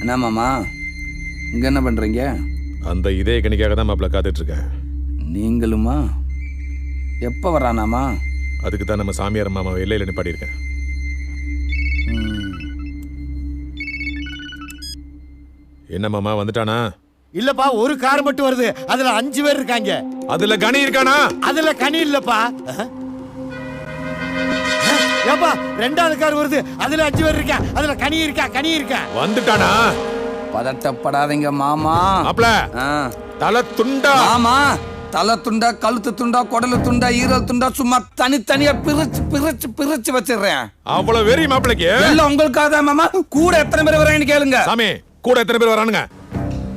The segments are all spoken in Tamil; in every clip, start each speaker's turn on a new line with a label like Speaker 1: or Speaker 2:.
Speaker 1: என்ன மாமா இங்க என்ன பண்றீங்க?
Speaker 2: அந்த இதே கணிக்காக தான் மாப்பிள்ள காத்துட்டு இருக்கேன்.
Speaker 1: நீங்களுமா? எப்ப வரானாமா?
Speaker 2: அதுக்கு தான் நம்ம சாமியார் மாமா எல்லையில நிப்பாடி இருக்கேன். என்ன மாமா வந்துட்டானா?
Speaker 3: இல்லப்பா, ஒரு கார் மட்டும் வருது. அதுல 5 பேர் இருக்காங்க.
Speaker 2: அதுல கனி இருக்கானா?
Speaker 3: அதுல கனி இல்லப்பா. ஏப்பா, 2வது கார் வருது. அதுல 5 பேர் இருக்கா. அதுல கனி இருக்கா.
Speaker 2: வந்துட்டானா?
Speaker 1: பதட்டப்படாதீங்க மாமா.
Speaker 2: மாப்பிள்ள தலை துண்டா.
Speaker 1: மாமா தலை துண்டா, கழுத்து துண்டா, குடலு துண்டா, ஈரல் துண்டா, சும்மா தனித்தனியா பிரிச்சு வச்சிடுறேன்.
Speaker 2: அவ்வளவு வெறி மாப்பிளைக்கு?
Speaker 1: எல்லாம் உங்களுக்காக தான் மாமா. கூட எத்தனை பேர் வராங்கன்னு கேளுங்க.
Speaker 2: சாமி, கூட எத்தனை பேர் வரானுங்க?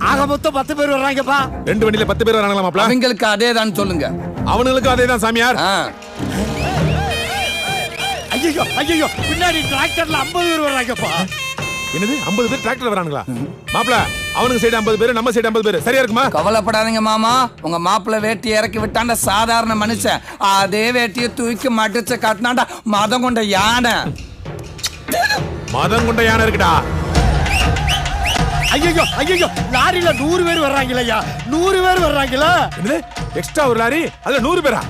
Speaker 3: ஆக மொத்தம் 10 பேர் வர்றாங்கப்பா.
Speaker 2: 2 வண்டியில 10 பேர் வராங்களா மாப்பிள்ள?
Speaker 1: அவங்களுக்கு அதே தான் சொல்லுங்க.
Speaker 2: அவனுங்களுக்கு அதே தான் சாமியார்.
Speaker 3: ஐயோ, பின்னாடி டிராக்டர்ல 50 பேர் வர்றாங்கப்பா.
Speaker 2: என்னது 50 பேர் டிராக்டர்ல வரானுங்களா? மாப்பிள்ள, அவனுக்கு சைடு 50 பேர், நம்ம சைடு 50 பேர். சரியா இருக்குமா?
Speaker 1: கவலைப்படாதீங்க மாமா. உங்க மாப்பிள்ள வேட்டி இறக்கி விட்டாண்ட சாதாரண மனுஷன். அதே வேட்டியை தூக்கி மடிச்சு காட்டினாண்டா மதம் கொண்ட யானை.
Speaker 2: மதம் கொண்ட யானை இருக்குடா.
Speaker 3: ஐயோ, லாரியில 100 பேர் வர்றாங்களையா. 100 பேர் வர்றாங்களா?
Speaker 2: என்னது எக்ஸ்ட்ரா ஒரு லாரி? அதுல 100 பேரா?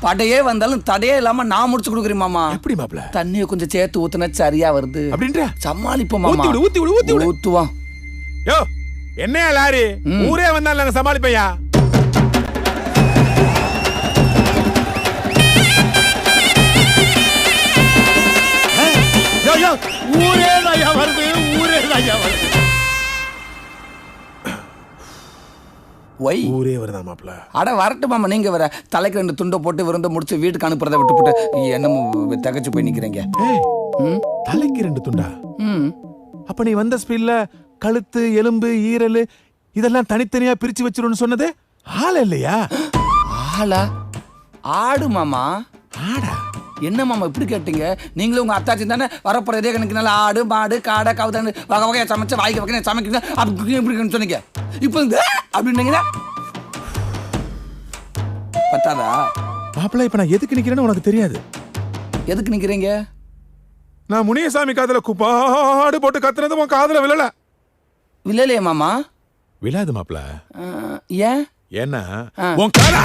Speaker 1: படையே வந்தாலும் தடையே இல்லாம நான் முடிச்சு கொடுக்குறேன் மாமா.
Speaker 2: எப்படி மாப்பிள்ள?
Speaker 1: தண்ணியை கொஞ்சம் சேர்த்து ஊத்துனா சரியா வருது
Speaker 2: அப்படின்ற
Speaker 1: சமாளிப்போம் மாமா.
Speaker 2: ஊத்தி விடு.
Speaker 1: ஊத்துவான்.
Speaker 2: யோ, என்னையா லாரி? ஊரே வந்தாலும் நாங்க சமாளிப்பையா.
Speaker 3: ஊரே நாயா வருது.
Speaker 2: ஊரே வருதா மாப்பிள்ள?
Speaker 1: அட வரட்டு மாமா. நீங்க வர தலைக்கு 2 துண்டை போட்டு விருந்த முடிச்சு வீட்டுக்கு அனுப்புறதை விட்டு என்னமோ தகச்சு போய் நிக்கிறீங்க.
Speaker 2: தலைக்கு 2 துண்டா? அப்ப நீ வந்த ஸ்பீட்ல கழுத்து, எலும்பு, ஈரல் இதெல்லாம் தனித்தனியா பிரிச்சு வச்சிருன்னு சொன்னது ஆள் இல்லையா?
Speaker 1: ஆளா? ஆடு மாமா.
Speaker 2: ஆடா?
Speaker 1: என்ன மாமா இப்படி கேட்டீங்க? நீங்களும் உங்க அத்தாச்சி தானே வரப்போற இதே கணக்கு நல்ல ஆடு, மாடு, காடை, கவுதான்னு வகை வகையா சமைச்சு வாய்க்கு வகையா சமைக்கிறீங்க. அப்படி இப்படி சொன்னீங்க. இப்போ அப்படின்னீங்கன்னா பத்தாதா?
Speaker 2: மாப்பிள்ள, இப்ப நான் எதுக்கு நிக்கிறேன்னு உனக்கு தெரியாது.
Speaker 1: எதுக்கு நிக்கிறீங்க?
Speaker 2: நான் முனியசாமி காதுல குப்பாடு போட்டு கத்துனது உன் காதுல விழல.
Speaker 1: விழலையே மாமா.
Speaker 2: விழாது மாப்பிள்ள.
Speaker 1: ஏன்?
Speaker 2: ஏன்னா உன் காதுல